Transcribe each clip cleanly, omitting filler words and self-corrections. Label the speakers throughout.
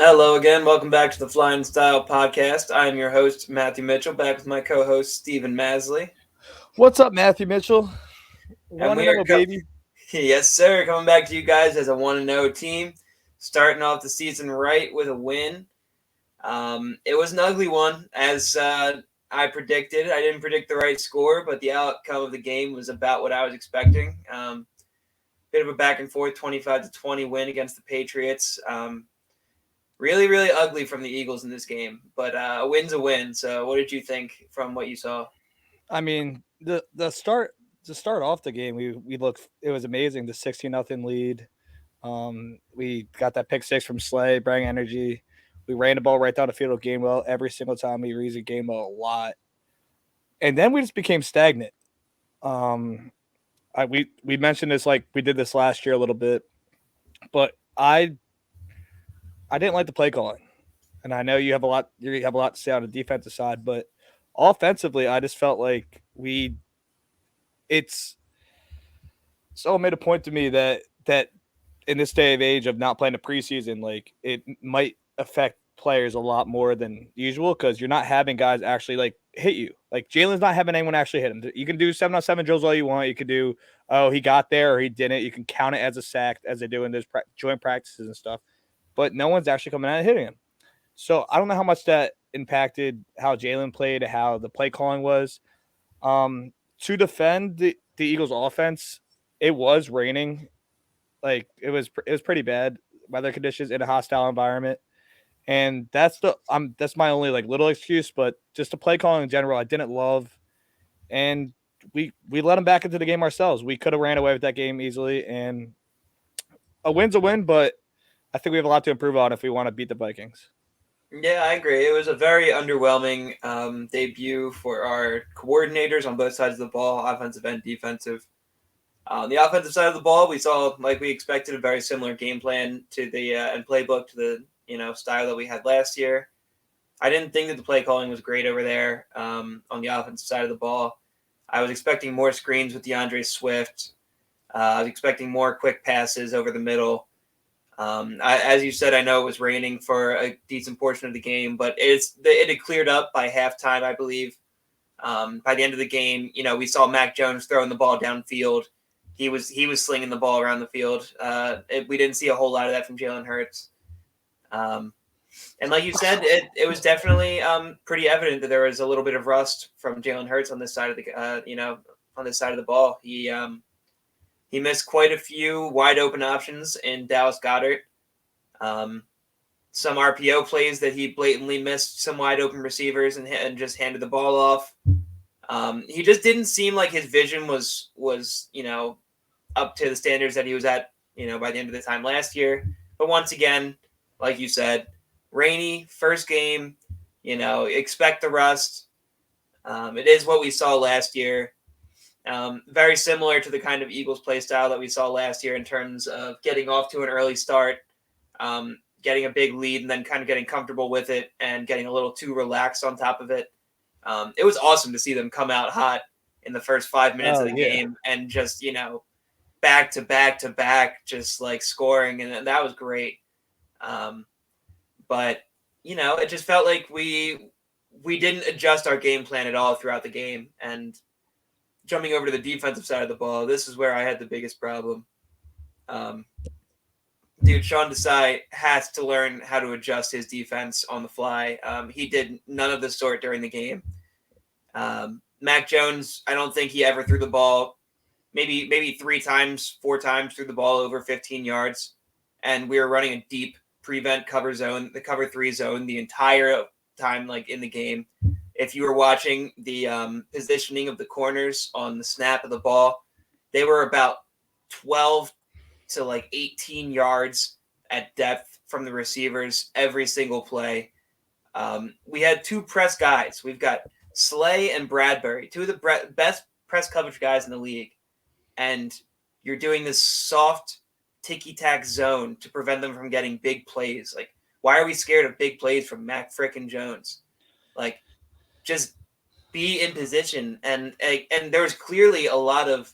Speaker 1: Hello again. Welcome back to the Flyin Style podcast. I am your host, Matthew Mitchell, back with my co-host, Steven Maslij.
Speaker 2: What's up, Matthew Mitchell?
Speaker 1: And
Speaker 2: One
Speaker 1: we
Speaker 2: and
Speaker 1: are,
Speaker 2: zero, baby.
Speaker 1: yes, sir, coming back to you guys as a 1-0 team, starting off the season right with a win. It was an ugly one, as I predicted. I didn't predict the right score, but the outcome of the game was about what I was expecting. Bit of a back and forth 25-20 win against the Patriots. Really, really ugly from the Eagles in this game, but a win's a win. So, what did you think from what you saw?
Speaker 2: I mean, the start to start off the game, we looked. It was amazing. The 16-0 lead. We got that pick six from Slay, bring energy. We ran the ball right down the field of Gainwell every single time. We used Gainwell a lot, and then we just became stagnant. Um, we mentioned this like we did this last year a little bit, but I didn't like the play calling, and I know you have a lot to say on the defensive side, but offensively, I just felt like it's someone made a point to me that in this day of age of not playing the preseason, like it might affect players a lot more than usual because you're not having guys actually like hit you. Like Jalen's not having anyone actually hit him. You can do 7-on-7 drills all you want. You could do he got there or he didn't. You can count it as a sack as they do in those joint practices and stuff. But no one's actually coming out and hitting him. So I don't know how much that impacted how Jalen played, how the play calling was. To defend the Eagles offense, it was raining. Like it was pretty bad weather conditions in a hostile environment. And that's my only like little excuse, but just the play calling in general, I didn't love. And we let them back into the game ourselves. We could have ran away with that game easily, and a win's a win, but I think we have a lot to improve on if we want to beat the Vikings.
Speaker 1: Yeah, I agree. It was a very underwhelming debut for our coordinators on both sides of the ball, offensive and defensive. On the offensive side of the ball, we saw, like we expected, a very similar game plan to the and playbook to the style that we had last year. I didn't think that the play calling was great over there on the offensive side of the ball. I was expecting more screens with DeAndre Swift. I was expecting more quick passes over the middle. As you said, I know it was raining for a decent portion of the game, but it had cleared up by halftime, I believe. By the end of the game, we saw Mac Jones throwing the ball downfield. He was slinging the ball around the field. We didn't see a whole lot of that from Jalen Hurts. And like you said, it was definitely pretty evident that there was a little bit of rust from Jalen Hurts on this side of the on this side of the ball. He missed quite a few wide open options in Dallas Goedert. Some RPO plays that he blatantly missed some wide open receivers and just handed the ball off. He just didn't seem like his vision was up to the standards that he was at by the end of the time last year. But once again, like you said, rainy first game. Expect the rust. It is what we saw last year. Very similar to the kind of Eagles play style that we saw last year in terms of getting off to an early start, getting a big lead, and then kind of getting comfortable with it and getting a little too relaxed on top of it. It was awesome to see them come out hot in the first 5 minutes of
Speaker 2: Oh
Speaker 1: the
Speaker 2: yeah.
Speaker 1: game and just, back to back to back, just like scoring. And that was great. But, it just felt like we didn't adjust our game plan at all throughout the game. And jumping over to the defensive side of the ball, this is where I had the biggest problem. Dude, Sean Desai has to learn how to adjust his defense on the fly. He did none of the sort during the game. Mac Jones, I don't think he ever threw the ball, maybe 4 times threw the ball over 15 yards. And we were running a deep prevent cover zone, the cover 3 zone, the entire time, like in the game. If you were watching the positioning of the corners on the snap of the ball, they were about 12 to like 18 yards at depth from the receivers every single play. We had 2 press guys. We've got Slay and Bradbury, 2 of the best press coverage guys in the league. And you're doing this soft ticky-tack zone to prevent them from getting big plays. Like, why are we scared of big plays from Mac frickin' Jones? Like, just be in position. And there was clearly a lot of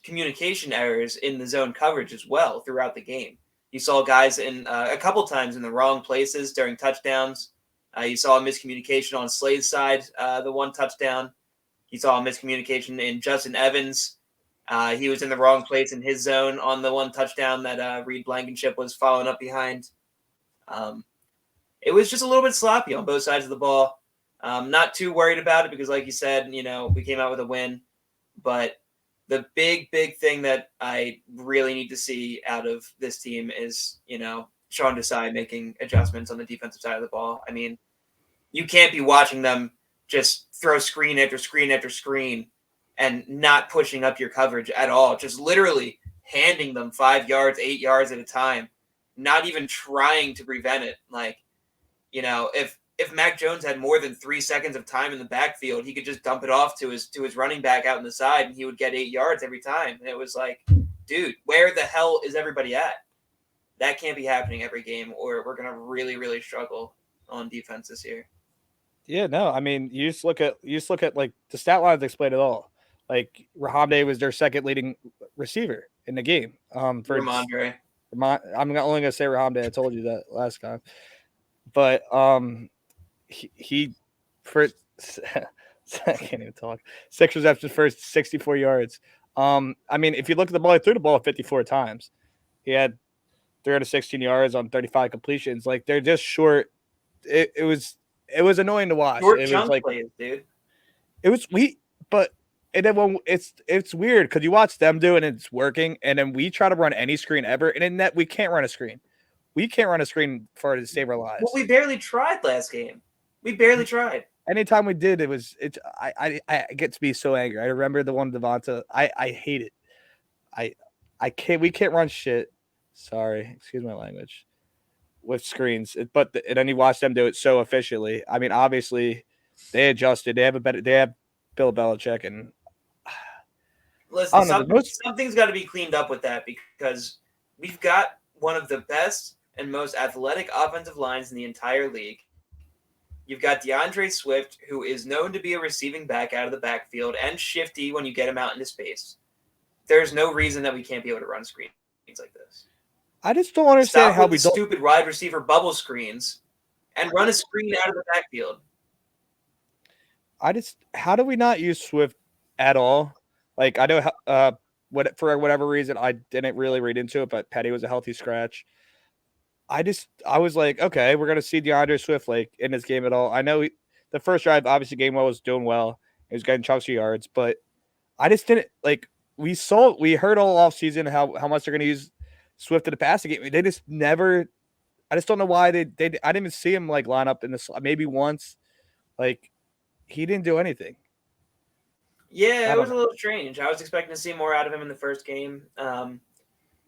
Speaker 1: communication errors in the zone coverage as well throughout the game. You saw guys in a couple times in the wrong places during touchdowns. You saw a miscommunication on Slade's side, the one touchdown. You saw a miscommunication in Justin Evans. He was in the wrong place in his zone on the one touchdown that Reed Blankenship was following up behind. Um, it was just a little bit sloppy on both sides of the ball. Not too worried about it because, like you said, we came out with a win. But the big thing that I really need to see out of this team is, Sean Desai making adjustments on the defensive side of the ball. I mean, you can't be watching them just throw screen after screen after screen and not pushing up your coverage at all. Just literally handing them 5 yards, 8 yards at a time, not even trying to prevent it. Like, if Mac Jones had more than 3 seconds of time in the backfield, he could just dump it off to his running back out on the side, and he would get 8 yards every time. And it was like, dude, where the hell is everybody at? That can't be happening every game, or we're gonna really, really struggle on defense this year.
Speaker 2: Yeah, no, I mean, you just look at like the stat lines explain it all. Like Rahamde was their second leading receiver in the game.
Speaker 1: Ramondre.
Speaker 2: I'm only gonna say Rahamde. I told you that last time, but he for I can't even talk. 6 receptions first, 64 yards. I mean, if you look at the ball, he threw the ball 54 times. He had 316 yards on 35 completions. Like they're just short. It was annoying to watch.
Speaker 1: Short
Speaker 2: It was
Speaker 1: chunk
Speaker 2: like
Speaker 1: plays, dude.
Speaker 2: it was but and then when it's weird because you watch them do it and it's working, and then we try to run any screen ever, and in that we can't run a screen. We can't run a screen for to save our lives.
Speaker 1: Well, we barely tried last game. We barely tried.
Speaker 2: Anytime we did, I get to be so angry. I remember the one Devonta. I hate it. I can't. We can't run shit. Sorry, excuse my language. With screens, and then you watch them do it so efficiently. I mean, obviously, they adjusted. They have Bill Belichick, and
Speaker 1: Listen,
Speaker 2: know,
Speaker 1: something's got to be cleaned up with that because we've got one of the best and most athletic offensive lines in the entire league. You've got DeAndre Swift, who is known to be a receiving back out of the backfield and shifty when you get him out into space. There's no reason that we can't be able to run screens like this.
Speaker 2: I just don't understand how we don't
Speaker 1: stupid wide receiver bubble screens and run a screen out of the backfield.
Speaker 2: How do we not use Swift at all? Like I know for whatever reason I didn't really read into it, but Petty was a healthy scratch. I was like, okay, we're gonna see DeAndre Swift like in this game at all. I know the first drive, obviously, Gainwell was doing well. He was getting chunks of yards, but I just didn't like. We heard all off season how much they're gonna use Swift in the passing game. They just never. I just don't know why they. I didn't even see him like line up in this maybe once. Like he didn't do anything.
Speaker 1: Yeah, it was a little strange. I was expecting to see more out of him in the first game.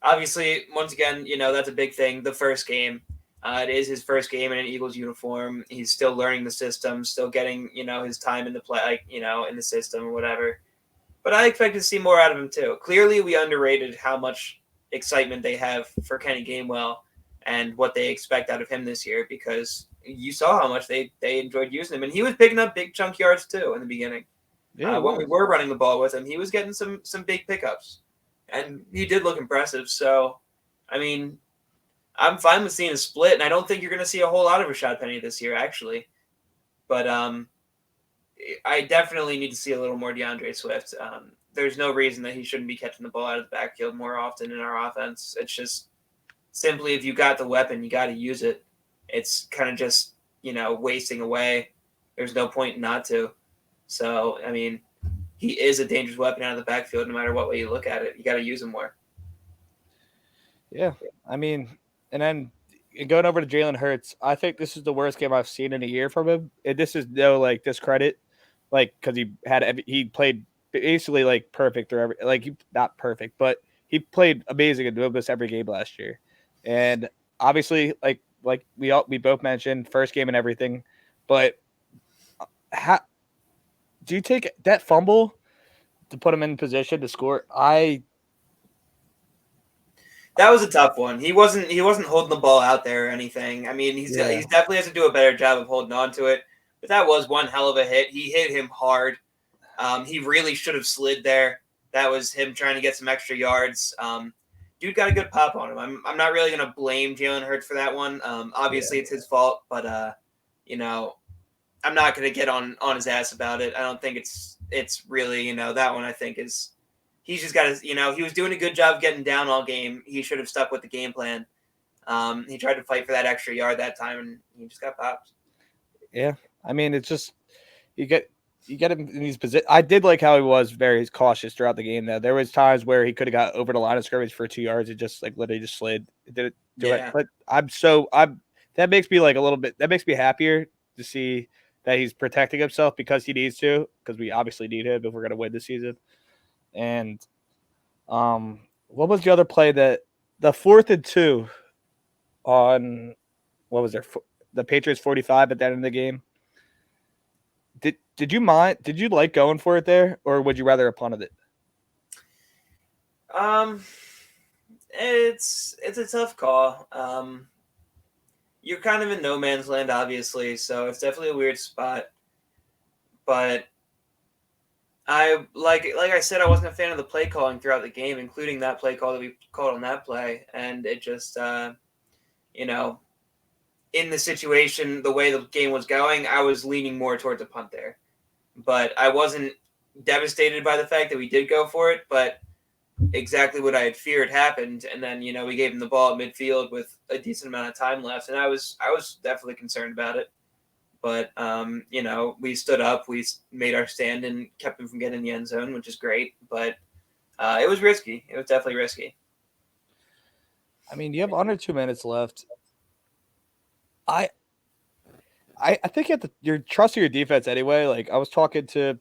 Speaker 1: Obviously, once again, that's a big thing. The first game, it is his first game in an Eagles uniform. He's still learning the system, still getting his time in the play, like in the system or whatever. But I expected to see more out of him too. Clearly, we underrated how much excitement they have for Kenny Gainwell and what they expect out of him this year because you saw how much they enjoyed using him, and he was picking up big chunk yards too in the beginning.
Speaker 2: Yeah,
Speaker 1: when we were running the ball with him, he was getting some big pickups, and he did look impressive. So, I mean, I'm fine with seeing a split, and I don't think you're going to see a whole lot of Rashad Penny this year, actually. But I definitely need to see a little more DeAndre Swift. There's no reason that he shouldn't be catching the ball out of the backfield more often in our offense. It's just simply if you got the weapon, you got to use it. It's kind of just, wasting away. There's no point not to. So, I mean, he is a dangerous weapon out of the backfield no matter what way you look at it. You got to use him more.
Speaker 2: Yeah. I mean, and then going over to Jalen Hurts, I think this is the worst game I've seen in a year from him. And this is no, discredit, because he played basically, perfect or not perfect, but he played amazing in almost every game last year. And obviously, like we both mentioned, first game and everything, but how do you take that fumble to put him in position to score? That
Speaker 1: was a tough one. He wasn't holding the ball out there or anything. I mean, he definitely has to do a better job of holding on to it. But that was one hell of a hit. He hit him hard. He really should have slid there. That was him trying to get some extra yards. dude got a good pop on him. I'm not really gonna blame Jalen Hurts for that one. Obviously it's his fault, but you know, I'm not gonna get on his ass about it. I don't think it's really, that one I think is he's just got to, he was doing a good job getting down all game. He should have stuck with the game plan. He tried to fight for that extra yard that time, and he just got popped.
Speaker 2: Yeah, I mean, it's just you get him in these positions. I did like how he was very cautious throughout the game. Though there was times where he could have got over the line of scrimmage for 2 yards. It just like literally just slid. It didn't do it.
Speaker 1: Yeah.
Speaker 2: But I'm that makes me like a little bit. That makes me happier to see that he's protecting himself because he needs to. Because we obviously need him if we're gonna win this season. And what was the other play that the 4th and 2 on what was there? The Patriots 45 at the end of the game. Did you mind? Did you like going for it there, or would you rather have punted it?
Speaker 1: It's a tough call. You're kind of in no man's land, obviously, so it's definitely a weird spot. But I like I said, I wasn't a fan of the play calling throughout the game, including that play call that we called on that play, and it just you know, in the situation, the way the game was going, I was leaning more towards a punt there. But I wasn't devastated by the fact that we did go for it, but exactly what I had feared happened. And then, we gave him the ball at midfield with a decent amount of time left. And I was definitely concerned about it. But, we stood up, we made our stand and kept him from getting in the end zone, which is great. But it was risky. It was definitely risky.
Speaker 2: I mean, you have under 2 minutes left. I think you have to, you're trusting your defense anyway. Like I was talking to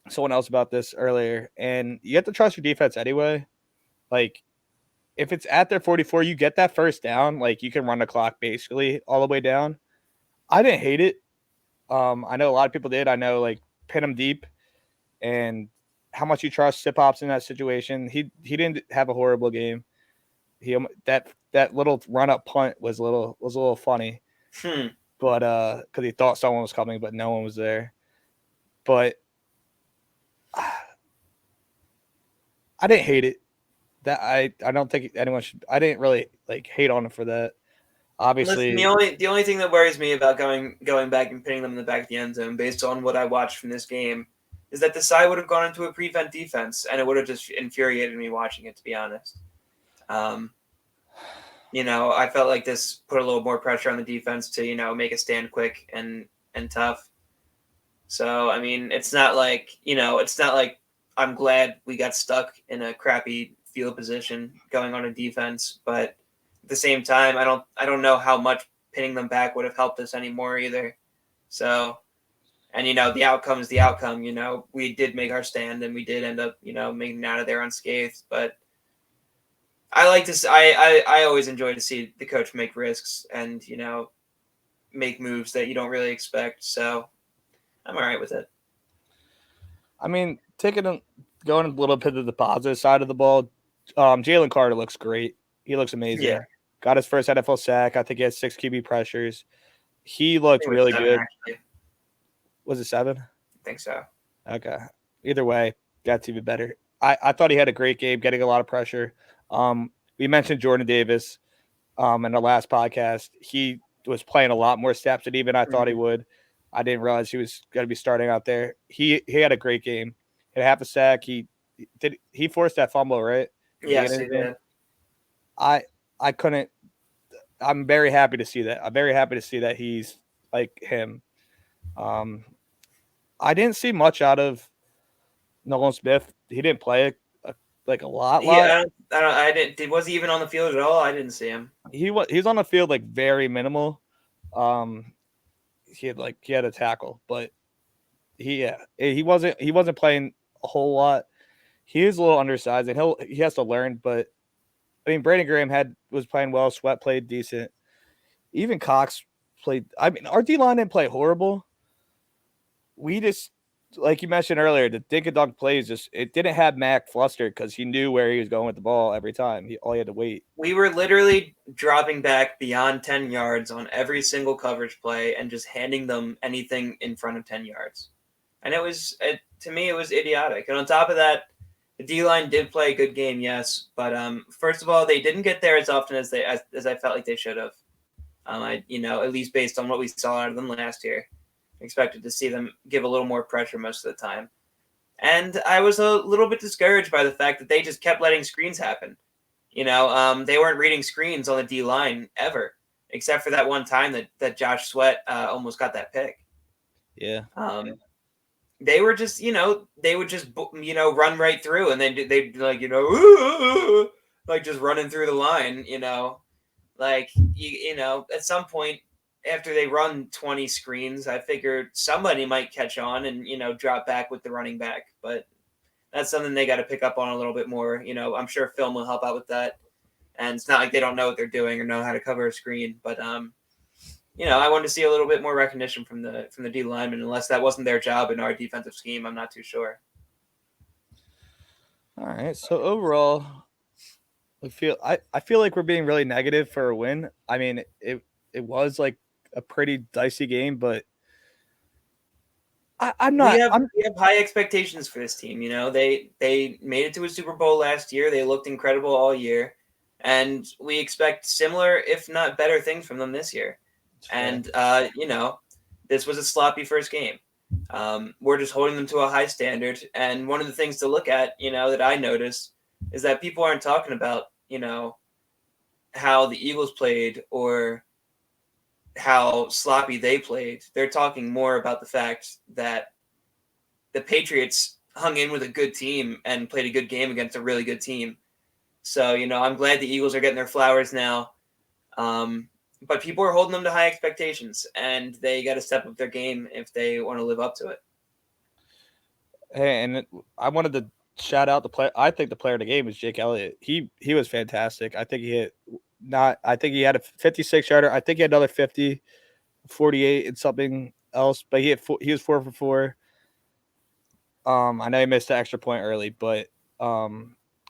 Speaker 2: someone else about this earlier, and you have to trust your defense anyway. Like if it's at their 44, you get that first down. Like you can run the clock basically all the way down. I didn't hate it. I know a lot of people did. I know like pin him deep, and how much you trust Sip Hops in that situation. He didn't have a horrible game. That little run up punt was a little funny. But because he thought someone was coming, but no one was there. But I didn't hate it. That I don't think anyone should. I didn't really like hate on him for that. Obviously,
Speaker 1: listen, the only thing that worries me about going back and pinning them in the back of the end zone, based on what I watched from this game, is that the side would have gone into a prevent defense, and it would have just infuriated me watching it. To be honest, I felt like this put a little more pressure on the defense to make a stand quick and tough. So I mean, it's not like I'm glad we got stuck in a crappy field position going on a defense, but at the same time, I don't know how much pinning them back would have helped us anymore either. So, and the outcome is the outcome. We did make our stand, and we did end up making it out of there unscathed. But I like to. I always enjoy to see the coach make risks and make moves that you don't really expect. So I'm all right with it.
Speaker 2: I mean, going a little bit to the positive side of the ball, Jalen Carter looks great. He looks amazing.
Speaker 1: Yeah.
Speaker 2: Got his first NFL sack. I think he had 6 QB pressures. He looked really
Speaker 1: 7,
Speaker 2: good.
Speaker 1: actually.
Speaker 2: Was it 7?
Speaker 1: I think so.
Speaker 2: Okay. Either way, that's even better. I thought he had a great game, getting a lot of pressure. We mentioned Jordan Davis in the last podcast. He was playing a lot more snaps than even I thought he would. I didn't realize he was going to be starting out there. He had a great game. He had half a sack. He forced that fumble, right?
Speaker 1: Yes, he did.
Speaker 2: I couldn't. I'm very happy to see that. I'm very happy to see that he's like him. I didn't see much out of Nolan Smith. He didn't play a lot.
Speaker 1: I didn't. Was he even on the field at all? I didn't see him.
Speaker 2: He's on the field like very minimal. He had a tackle, but he wasn't playing a whole lot. He is a little undersized, and he has to learn. But I mean, Brandon Graham was playing well. Sweat played decent. Even Cox played. I mean, our D line didn't play horrible. We just, like you mentioned earlier, the dink and dunk plays it didn't have Mac flustered because he knew where he was going with the ball every time. All he had to wait.
Speaker 1: We were literally dropping back beyond 10 yards on every single coverage play and just handing them anything in front of 10 yards. And to me, it was idiotic. And on top of that, The D line did play a good game, yes, but first of all, they didn't get there as often as as I felt like they should have. At least based on what we saw out of them last year, expected to see them give a little more pressure most of the time. And I was a little bit discouraged by the fact that they just kept letting screens happen. They weren't reading screens on the D line ever, except for that one time that Josh Sweat almost got that pick.
Speaker 2: Yeah.
Speaker 1: They were just, they would just, run right through, and then they'd like, like just running through the line, like at some point after they run 20 screens, I figured somebody might catch on and drop back with the running back, but that's something they got to pick up on a little bit more. I'm sure film will help out with that, and it's not like they don't know what they're doing or know how to cover a screen, but I wanted to see a little bit more recognition from the D linemen. Unless that wasn't their job in our defensive scheme, I'm not too sure.
Speaker 2: All right. So overall, I feel like we're being really negative for a win. I mean, it was like a pretty dicey game, but I'm
Speaker 1: We
Speaker 2: not.
Speaker 1: have we have high expectations for this team. They made it to a Super Bowl last year. They looked incredible all year, and we expect similar, if not better, things from them this year. And this was a sloppy first game. We're just holding them to a high standard. And one of the things to look at, that I noticed is that people aren't talking about, how the Eagles played or how sloppy they played. They're talking more about the fact that the Patriots hung in with a good team and played a good game against a really good team. So, I'm glad the Eagles are getting their flowers now. But people are holding them to high expectations, and they got to step up their game if they want to live up to it.
Speaker 2: Hey, and I wanted to shout out the player. I think the player of the game is Jake Elliott. He was fantastic. I think he hit not. I think he had a 56 yarder. I think he had another 50, 48, and something else. But he was 4 for 4. I know he missed the extra point early, but other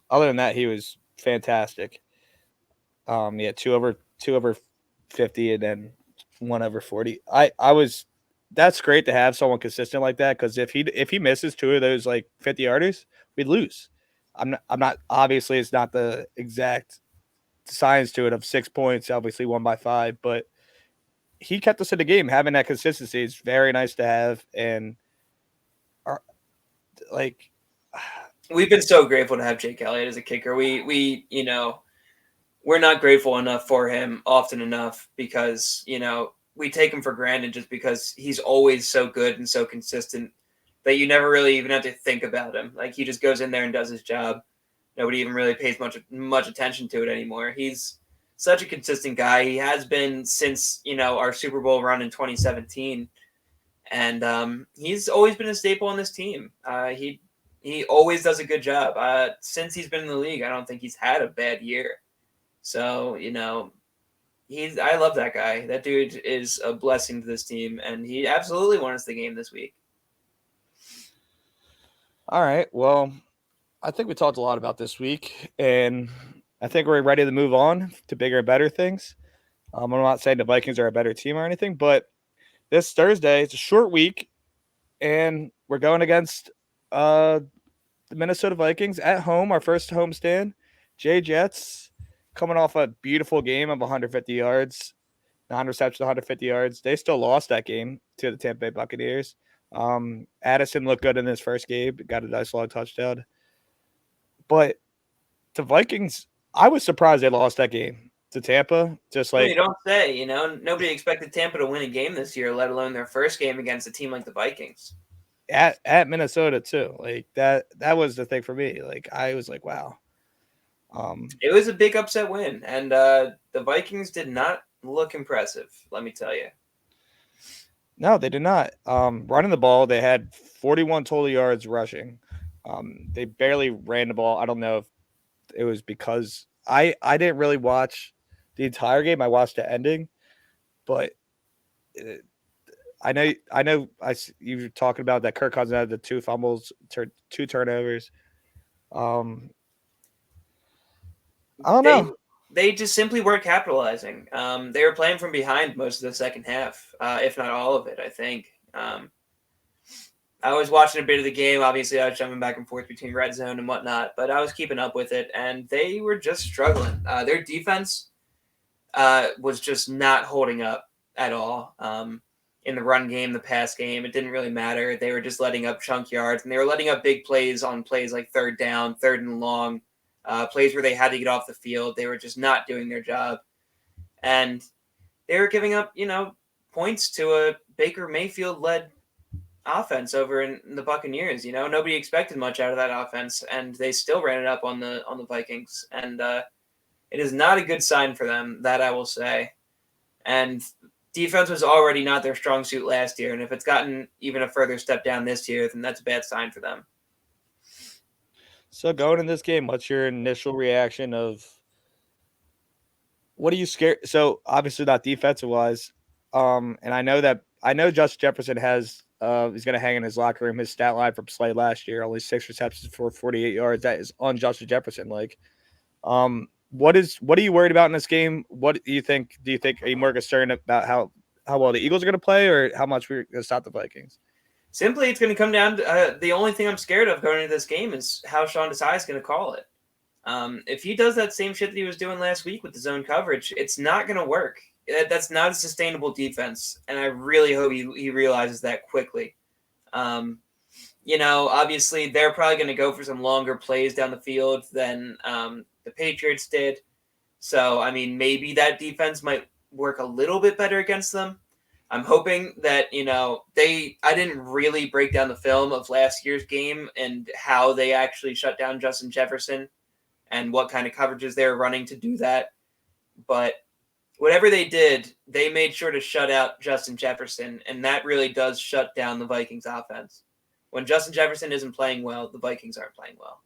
Speaker 2: than that, he was fantastic. Yeah, two over 50, and then 1 over 40. I was. That's great to have someone consistent like that, because if he misses two of those like 50 yarders, we'd lose. I'm not obviously it's not the exact science to it of 6 points, obviously won by 5, but he kept us in the game. Having that consistency is very nice to have, and like
Speaker 1: We've been so grateful to have Jake Elliott as a kicker. We're not grateful enough for him often enough because, we take him for granted just because he's always so good and so consistent that you never really even have to think about him. Like, he just goes in there and does his job. Nobody even really pays much attention to it anymore. He's such a consistent guy. He has been since, our Super Bowl run in 2017. And he's always been a staple on this team. He always does a good job. Since he's been in the league, I don't think he's had a bad year. So, I love that guy. That dude is a blessing to this team, and he absolutely won us the game this week.
Speaker 2: all right, well, I think we talked a lot about this week, and I think we're ready to move on to bigger and better things. I'm not saying the Vikings are a better team or anything, but this Thursday it's a short week, and we're going against the Minnesota Vikings at home, our first homestand. Jay Jets coming off a beautiful game of 150 yards, 9 receptions, 150 yards. They still lost that game to the Tampa Bay Buccaneers. Addison looked good in his first game, got a nice long touchdown. But the Vikings, I was surprised they lost that game to Tampa. Just
Speaker 1: Well,
Speaker 2: like
Speaker 1: you don't say. Nobody expected Tampa to win a game this year, let alone their first game against a team like the Vikings.
Speaker 2: at Minnesota too. Like that was the thing for me. Like I was like, wow.
Speaker 1: It was a big upset win, and the Vikings did not look impressive, let me tell you.
Speaker 2: No, they did not. Running the ball, they had 41 total yards rushing. They barely ran the ball. I don't know if it was because I didn't really watch the entire game. I watched the ending, but you were talking about that Kirk Cousins had the 2 fumbles, 2 turnovers. I don't
Speaker 1: They
Speaker 2: know.
Speaker 1: they just simply weren't capitalizing. They were playing from behind most of the second half, if not all of it, I think. I was watching a bit of the game. Obviously, I was jumping back and forth between red zone and whatnot, but I was keeping up with it, and they were just struggling. Their defense was just not holding up at all. In the run game, the pass game, it didn't really matter. They were just letting up chunk yards, and they were letting up big plays on plays like third down, third and long, plays where they had to get off the field. They were just not doing their job, and they were giving up, points to a Baker Mayfield led offense over in the Buccaneers. Nobody expected much out of that offense, and they still ran it up on the Vikings, and it is not a good sign for them, that I will say. And defense was already not their strong suit last year, and if it's gotten even a further step down this year, then that's a bad sign for them.
Speaker 2: So going in this game, what's your initial reaction of what are you scared? So obviously not defensive wise. And I know Justin Jefferson has he's gonna hang in his locker room his stat line from Slay last year, only 6 receptions for 48 yards. That is on Justin Jefferson. Like, what are you worried about in this game? What do you think? Are you more concerned about how well the Eagles are gonna play or how much we're gonna stop the Vikings?
Speaker 1: Simply, it's going to come down to the only thing I'm scared of going into this game is how Sean Desai is going to call it. If he does that same shit that he was doing last week with the zone coverage, it's not going to work. That's not a sustainable defense, and I really hope he realizes that quickly. Obviously, they're probably going to go for some longer plays down the field than the Patriots did. So, I mean, maybe that defense might work a little bit better against them. I'm hoping that, I didn't really break down the film of last year's game and how they actually shut down Justin Jefferson and what kind of coverages they were running to do that. But whatever they did, they made sure to shut out Justin Jefferson, and that really does shut down the Vikings offense. When Justin Jefferson isn't playing well, the Vikings aren't playing well.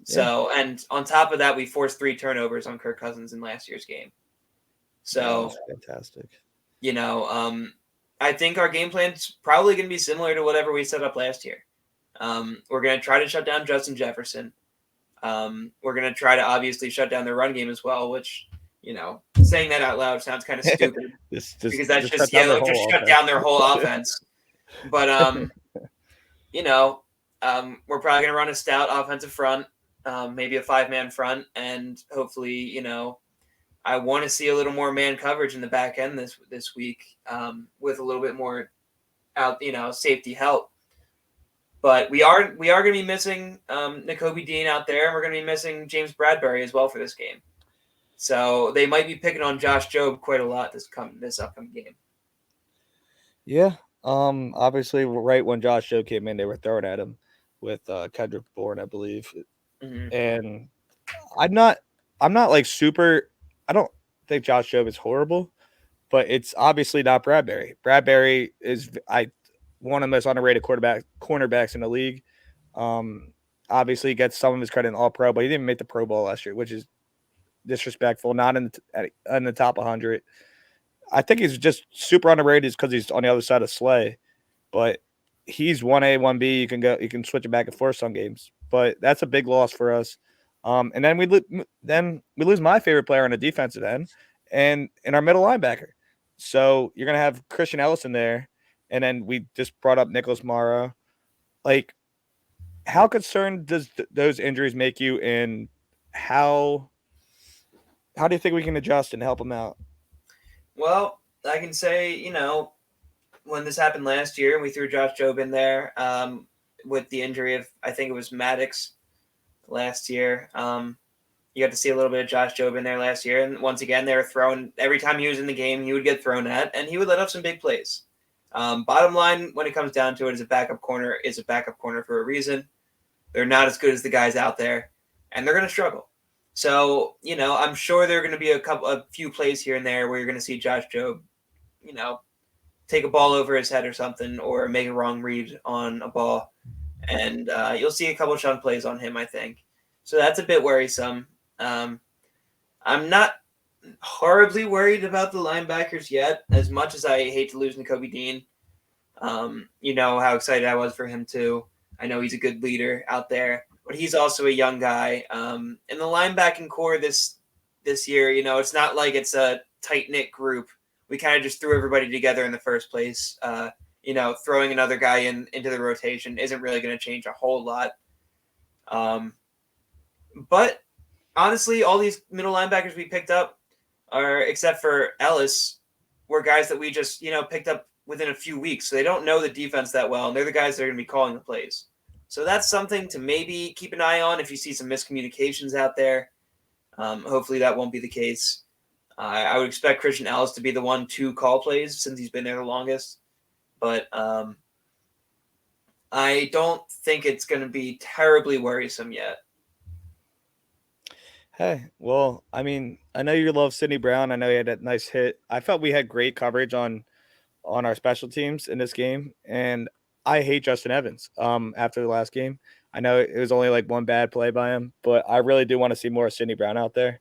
Speaker 1: Yeah. So, and on top of that, we forced 3 turnovers on Kirk Cousins in last year's game. So,
Speaker 2: that's fantastic.
Speaker 1: I think our game plan's probably going to be similar to whatever we set up last year. We're going to try to shut down Justin Jefferson. We're going to try to obviously shut down their run game as well, which, saying that out loud sounds kind of stupid because that's just shut down their whole offense. But, we're probably going to run a stout offensive front, maybe a 5-man front, and hopefully, I want to see a little more man coverage in the back end this week with a little bit more safety help. But we are going to be missing Nakobe Dean out there, and we're going to be missing James Bradbury as well for this game. So they might be picking on Josh Jobe quite a lot this upcoming game.
Speaker 2: Yeah. Obviously, right when Josh Jobe came in, they were throwing at him with Kendrick Bourne, I believe. Mm-hmm. And I'm not like super. I don't think Josh Jobe is horrible, but it's obviously not Bradbury. Bradbury is one of the most underrated cornerbacks in the league. Obviously, gets some of his credit in All-Pro, but he didn't make the Pro Bowl last year, which is disrespectful. Not in the top 100. I think he's just super underrated because he's on the other side of Slay, but he's 1A, 1B. You can switch it back and forth some games, but that's a big loss for us. And then we lose my favorite player on the defensive end and our middle linebacker. So you're gonna have Christian Ellison there, and then we just brought up Nicholas Morrow. Like, how concerned does those injuries make you, and how do you think we can adjust and help them out?
Speaker 1: Well, I can say, when this happened last year, we threw Josh Jobe in there with the injury of, I think it was Maddox last year. You got to see a little bit of Josh Jobe in there last year. And once again, they were throwing, every time he was in the game, he would get thrown at, and he would let up some big plays. Bottom line, when it comes down to it, is a backup corner for a reason. They're not as good as the guys out there, and they're going to struggle. So, I'm sure there are going to be a few plays here and there where you're going to see Josh Jobe, take a ball over his head or something, or make a wrong read on a ball. And you'll see a couple chunk plays on him, I think. So that's a bit worrisome. I'm not horribly worried about the linebackers yet, as much as I hate to lose Nakobe Dean. You know how excited I was for him too. I know he's a good leader out there, but he's also a young guy. And the linebacking core this year, it's not like it's a tight-knit group. We kind of just threw everybody together in the first place throwing another guy into the rotation isn't really going to change a whole lot. But honestly, all these middle linebackers we picked up except for Ellis, were guys that we just, picked up within a few weeks. So they don't know the defense that well, and they're the guys that are going to be calling the plays. So that's something to maybe keep an eye on if you see some miscommunications out there. Hopefully that won't be the case. I would expect Christian Ellis to be the one to call plays since he's been there the longest. But I don't think it's going to be terribly worrisome yet.
Speaker 2: Hey, well, I mean, I know you love Sidney Brown. I know he had that nice hit. I felt we had great coverage on our special teams in this game, and I hate Justin Evans. After the last game, I know it was only like one bad play by him, but I really do want to see more of Sidney Brown out there.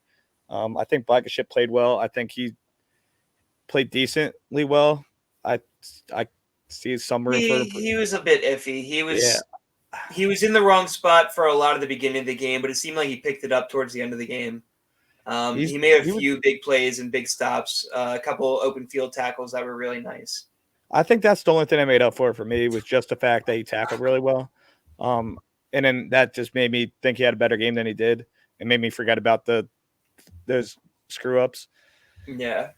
Speaker 2: I think Blankenship played well. I think he played decently well. I see some room for
Speaker 1: He was a bit iffy.
Speaker 2: yeah.
Speaker 1: He was in the wrong spot for a lot of the beginning of the game, but it seemed like he picked it up towards the end of the game. He made a few big plays and big stops, a couple open field tackles that were really nice.
Speaker 2: I think that's the only thing I made up for me was just the fact that he tackled really well. And then that just made me think he had a better game than he did and made me forget about those screw ups.
Speaker 1: Yeah.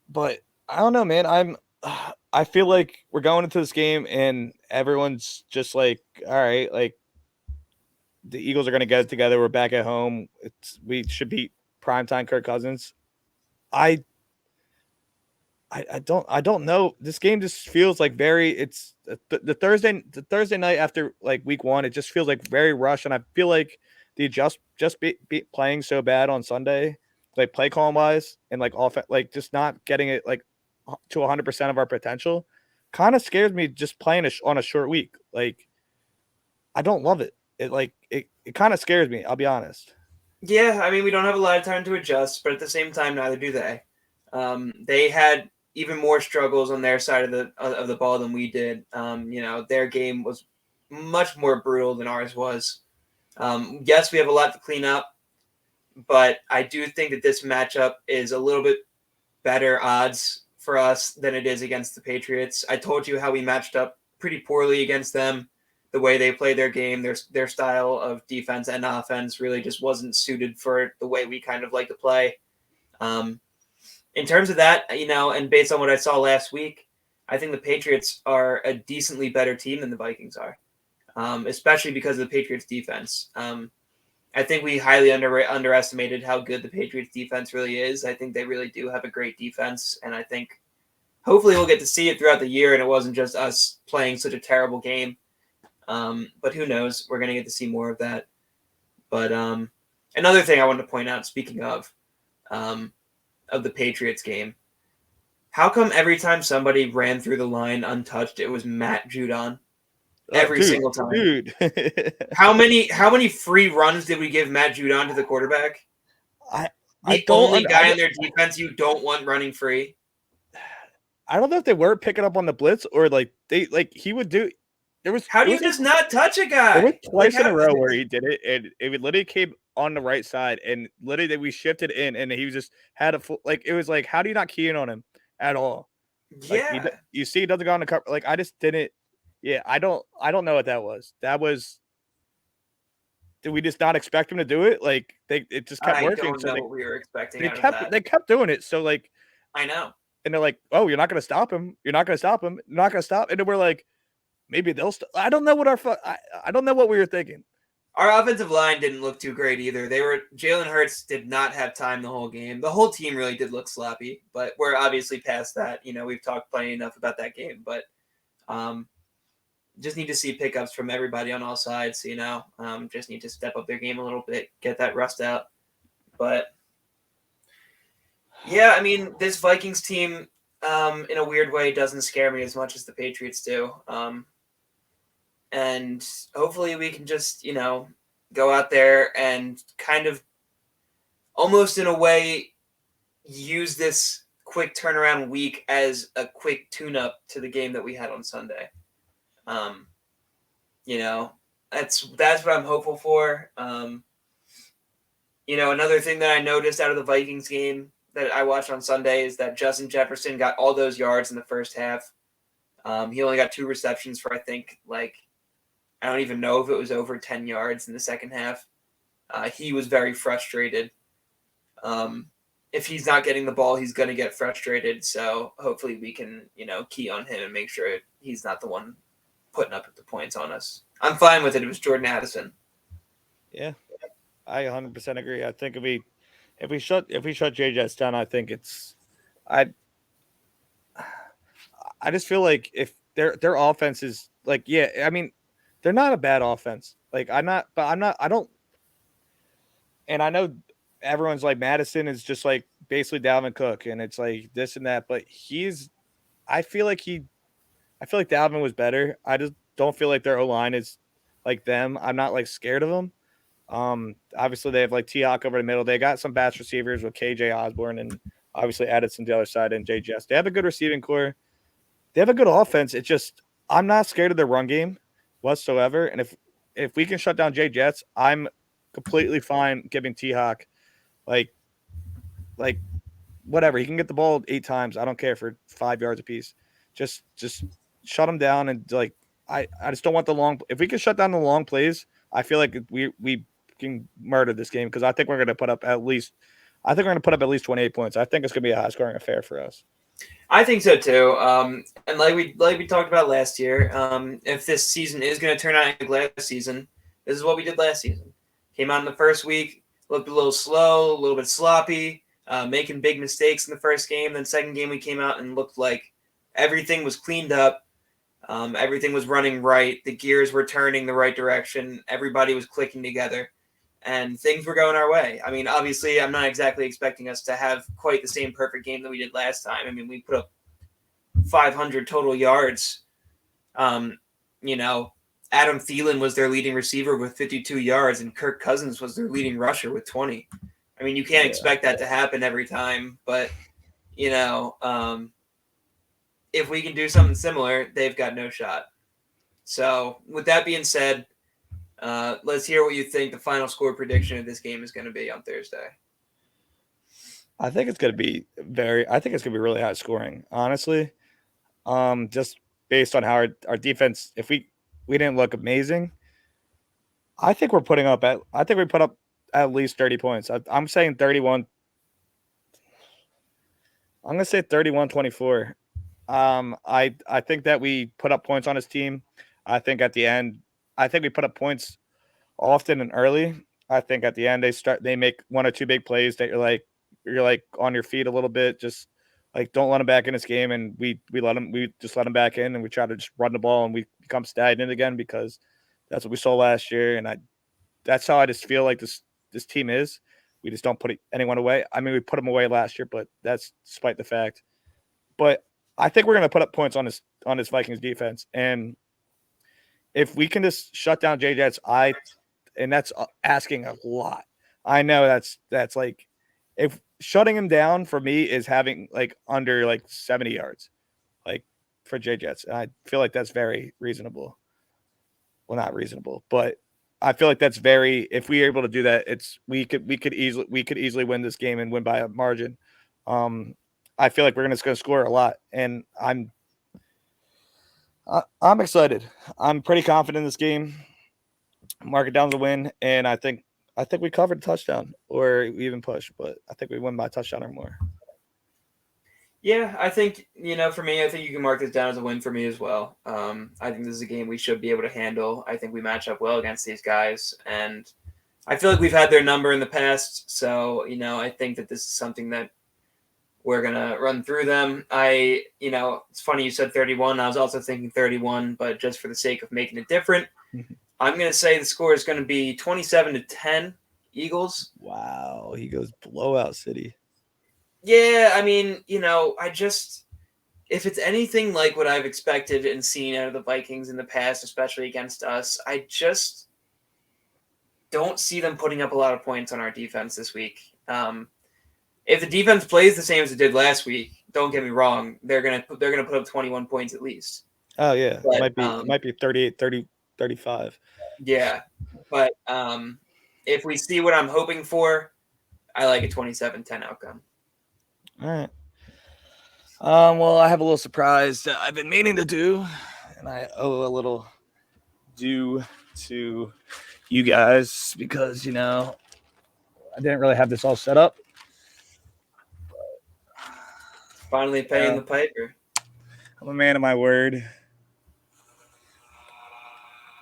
Speaker 2: But I don't know, man. I feel like we're going into this game and everyone's just like, all right, like the Eagles are going to get it together. We're back at home. We should beat primetime Kirk Cousins. I don't know. This game just feels like it's the Thursday night after like week one. It just feels like very rushed, and I feel like the just be playing so bad on Sunday, like play calling wise, and like like just not getting it like to 100% of our potential, kind of scares me. Just playing on a short week, like I don't love it. It kind of scares me. I'll be honest.
Speaker 1: Yeah, I mean, we don't have a lot of time to adjust, but at the same time, neither do they. They had even more struggles on their side of the ball than we did. Their game was much more brutal than ours was. Yes, we have a lot to clean up, but I do think that this matchup is a little bit better odds for us than it is against the Patriots. I told you how we matched up pretty poorly against them. The way they play their game, their style of defense and offense really just wasn't suited for the way we kind of like to play. In terms of that, and based on what I saw last week, I think the Patriots are a decently better team than the Vikings are, especially because of the Patriots defense. I think we highly underestimated how good the Patriots defense really is. I think they really do have a great defense, and I think hopefully we'll get to see it throughout the year, and it wasn't just us playing such a terrible game. But who knows? We're going to get to see more of that. But another thing I wanted to point out, speaking of the Patriots game, how come every time somebody ran through the line untouched, it was Matt Judon? Every single time.
Speaker 2: Dude.
Speaker 1: How many free runs did we give Matt Judon to the quarterback? The only guy on their defense you don't want running free.
Speaker 2: I don't know if they were picking up on the blitz or like he would do.
Speaker 1: How do you just not touch a guy?
Speaker 2: There was twice in a row where he did it, and it literally came on the right side, and literally we shifted in, and he was just had a full it was like, how do you not key in on him at all?
Speaker 1: Yeah,
Speaker 2: you see, he doesn't go on the cover. Like I just didn't. Yeah, I don't know what that was. Did we just not expect him to do it? Like it just kept working.
Speaker 1: I don't know what we were expecting.
Speaker 2: They kept doing it. So like
Speaker 1: I know.
Speaker 2: And they're like, oh, you're not going to stop him. You're not going to stop him. You're not going to stop. And then we're like, maybe they'll stop. I don't know what I don't know what we were thinking.
Speaker 1: Our offensive line didn't look too great either. Jalen Hurts did not have time the whole game. The whole team really did look sloppy, but we're obviously past that. We've talked plenty enough about that game, but just need to see pickups from everybody on all sides. Just need to step up their game a little bit, get that rust out. But yeah, I mean, this Vikings team, in a weird way, doesn't scare me as much as the Patriots do. And hopefully we can just, go out there and kind of almost in a way use this quick turnaround week as a quick tune-up to the game that we had on Sunday. That's what I'm hopeful for. Another thing that I noticed out of the Vikings game that I watched on Sunday is that Justin Jefferson got all those yards in the first half. He only got 2 receptions for, I think, like, I don't even know if it was over 10 yards in the second half. He was very frustrated. Um, if he's not getting the ball, he's going to get frustrated. So hopefully we can, key on him and make sure he's not the one putting up the points on us. I'm fine with it. It was Jordan Addison.
Speaker 2: Yeah, I 100% agree. I think if we shut J Jets down, I think I I just feel like if their offense is like, yeah, I mean, they're not a bad offense. Like I don't, and I know everyone's like Madison is just like basically Dalvin Cook, and it's like this and that, but I feel like I feel like Dalvin was better. I just don't feel like their O line is like them. I'm not like scared of them. Obviously they have like T Hawk over the middle. They got some bats receivers with KJ Osborne and obviously added some the other side and JJS. They have a good receiving core. They have a good offense. It's just I'm not scared of their run game whatsoever. And if we can shut down Jay Jets, I'm completely fine giving T Hawk like like whatever. He can get the ball 8 times. I don't care for 5 yards apiece. Just shut him down and like I just don't want the long. If we can shut down the long plays, I feel like we can murder this game because I think we're going to put up at least. I think we're going to put up at least 28 points. I think it's going to be a high scoring affair for us.
Speaker 1: I think so too. And like we talked about last year, if this season is going to turn out like last season, this is what we did last season. Came out in the first week, looked a little slow, a little bit sloppy, making big mistakes in the first game. Then second game we came out and looked like everything was cleaned up. Everything was running right. The gears were turning the right direction. Everybody was clicking together, and things were going our way. I mean, obviously, I'm not exactly expecting us to have quite the same perfect game that we did last time. I mean, we put up 500 total yards. Um, you know, Adam Thielen was their leading receiver with 52 yards, and Kirk Cousins was their leading rusher with 20. I mean, you can't expect that to happen every time, but you know, if we can do something similar, they've got no shot. So, with that being said, let's hear what you think the final score prediction of this game is going to be on Thursday.
Speaker 2: I think it's going to be I think it's going to be really high scoring, honestly. Just based on how our defense, if we didn't look amazing, I think I think we put up at least 30 points. I'm saying 31. I'm going to say 31-24. I think that we put up points on his team. I think at the end, I think we put up points often and early. I think at the end they make one or two big plays that you're like on your feet a little bit. Just like don't let him back in this game, and we just let him back in, and we try to just run the ball, and we become stagnant again because that's what we saw last year, and that's how I just feel like this team is. We just don't put anyone away. I mean, we put them away last year, but that's despite the fact. But I think we're going to put up points on this Vikings defense, and if we can just shut down J Jets, and that's asking a lot. I know that's like if shutting him down for me is having like under like 70 yards, like for J Jets, and I feel like that's very reasonable. Well, not reasonable, but I feel like that's very. If we are able to do that, we could easily win this game and win by a margin. Um, I feel like we're going to score a lot, and I'm excited. I'm pretty confident in this game. Mark it down to win, and I think we covered a touchdown or we even push, but I think we win by a touchdown or more.
Speaker 1: Yeah, I think, for me, I think you can mark this down as a win for me as well. I think this is a game we should be able to handle. I think we match up well against these guys, and I feel like we've had their number in the past. So, I think that this is something that we're going to run through them. It's funny you said 31. I was also thinking 31, but just for the sake of making it different, I'm going to say the score is going to be 27-10 Eagles.
Speaker 2: Wow, he goes blowout city.
Speaker 1: Yeah, I mean, if it's anything like what I've expected and seen out of the Vikings in the past, especially against us, I just don't see them putting up a lot of points on our defense this week. If the defense plays the same as it did last week, don't get me wrong, they're gonna put up 21 points at least.
Speaker 2: Oh yeah, but, it might be 38, 30, 35.
Speaker 1: Yeah, but if we see what I'm hoping for, I like a 27-10 outcome.
Speaker 2: All right. Well, I have a little surprise that I've been meaning to do, and I owe a little due to you guys because I didn't really have this all set up.
Speaker 1: Finally paying the piper.
Speaker 2: I'm a man of my word,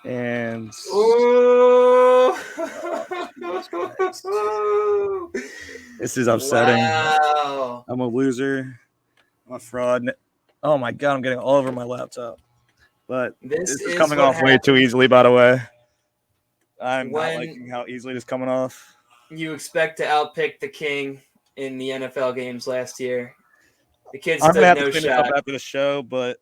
Speaker 2: and
Speaker 1: Ooh.
Speaker 2: this is upsetting.
Speaker 1: Wow.
Speaker 2: I'm a loser. I'm a fraud. Oh my god, I'm getting all over my laptop. But this is coming off way too easily, by the way. I'm not liking how easily this is coming off.
Speaker 1: You expect to outpick the king in the NFL games last year. The kid
Speaker 2: I'm
Speaker 1: stood
Speaker 2: gonna have
Speaker 1: no
Speaker 2: to clean this
Speaker 1: shot.
Speaker 2: up after the show, but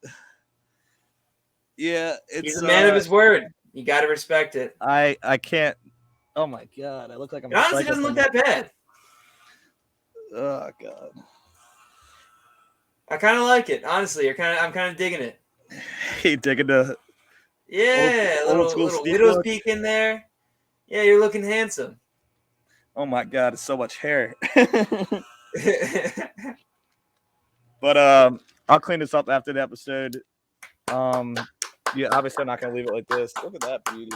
Speaker 2: yeah,
Speaker 1: He's a man of his word. You got to respect it.
Speaker 2: I can't. Oh my god, I look like I'm.
Speaker 1: It honestly doesn't look that bad.
Speaker 2: Oh god.
Speaker 1: I kind of like it. Honestly, I'm kind of digging it.
Speaker 2: Hey, digging the.
Speaker 1: Yeah,
Speaker 2: old school
Speaker 1: little
Speaker 2: Steve
Speaker 1: widow's
Speaker 2: look.
Speaker 1: peak in there. Yeah, you're looking handsome.
Speaker 2: Oh my god, it's so much hair. But I'll clean this up after the episode. Yeah, obviously I'm not gonna leave it like this. Look at that beauty.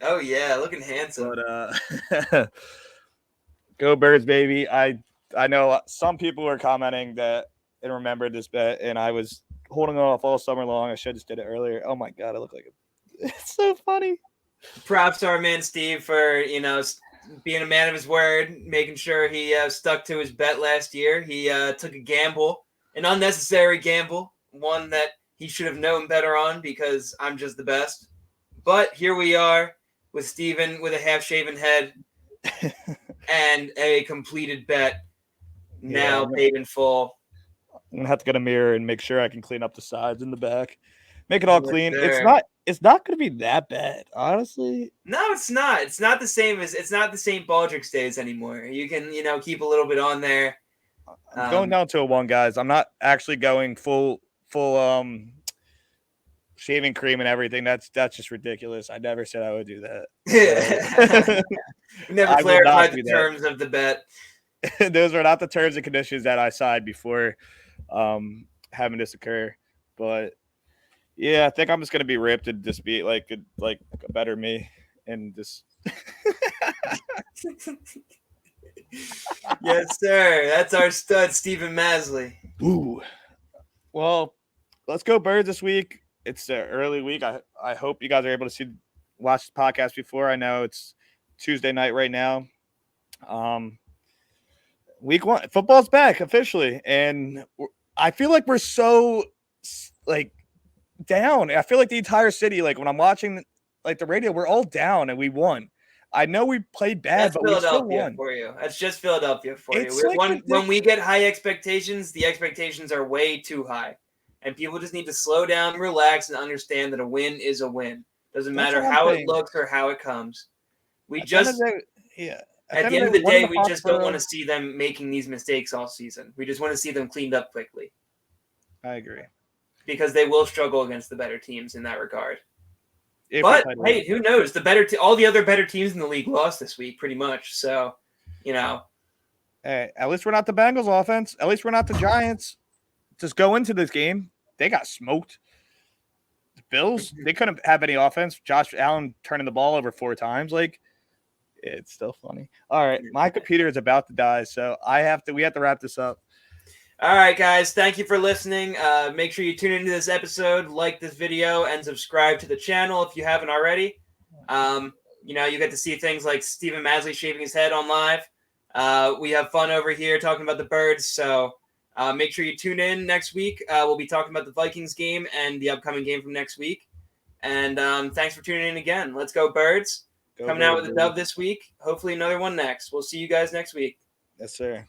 Speaker 1: Oh yeah, looking handsome.
Speaker 2: But go Birds, baby. I know some people were commenting that they remembered this bet, and I was holding off all summer long. I should have just did it earlier. Oh my god, I look like it's so funny.
Speaker 1: Props to our man Steve for being a man of his word, making sure he stuck to his bet last year. He took a gamble, an unnecessary gamble, one that he should have known better on because I'm just the best. But here we are with Steven with a half-shaven head and a completed bet now paid in full.
Speaker 2: I'm gonna have to get a mirror and make sure I can clean up the sides and the back, make it all clean.
Speaker 1: There.
Speaker 2: It's not gonna be that bad, honestly.
Speaker 1: No, it's not. It's not the same Baldrick's days anymore. You can keep a little bit on there.
Speaker 2: I'm going down to a 1, guys. I'm not actually going full shaving cream and everything. That's just ridiculous. I never said I would do that.
Speaker 1: Never clarified the terms of the bet.
Speaker 2: Those were not the terms and conditions that I signed before having this occur. But yeah, I think I'm just gonna be ripped and just be like a better me and just.
Speaker 1: Yes, sir. That's our stud, Steven Maslij.
Speaker 2: Ooh. Well, let's go Birds this week. It's an early week. I hope you guys are able to watch the podcast before. I know it's Tuesday night right now. Week 1, football's back officially, and I feel like we're so down. I feel like the entire city, when I'm watching the radio, we're all down, and we won. I know we played bad, but we still won.
Speaker 1: For you. That's just Philadelphia for you. When we get high expectations, the expectations are way too high. And people just need to slow down, relax, and understand that a win is a win. Doesn't matter how it looks or how it comes. At the end of the day, we just don't want to see them making these mistakes all season. We just want to see them cleaned up quickly.
Speaker 2: I agree.
Speaker 1: Because they will struggle against the better teams in that regard. But hey, who knows? All the other better teams in the league lost this week, pretty much. So,
Speaker 2: Hey, at least we're not the Bengals offense. At least we're not the Giants. Just go into this game. They got smoked. The Bills, they couldn't have any offense. Josh Allen turning the ball over 4 times. It's still funny. All right, my computer is about to die, so we have to wrap this up.
Speaker 1: All right, guys. Thank you for listening. Make sure you tune into this episode, like this video, and subscribe to the channel if you haven't already. You get to see things like Steven Maslij shaving his head on live. We have fun over here talking about the Birds, so make sure you tune in next week. We'll be talking about the Vikings game and the upcoming game from next week. And thanks for tuning in again. Let's go Birds. Coming out with a dub this week. Hopefully another one next. We'll see you guys next week.
Speaker 2: Yes, sir.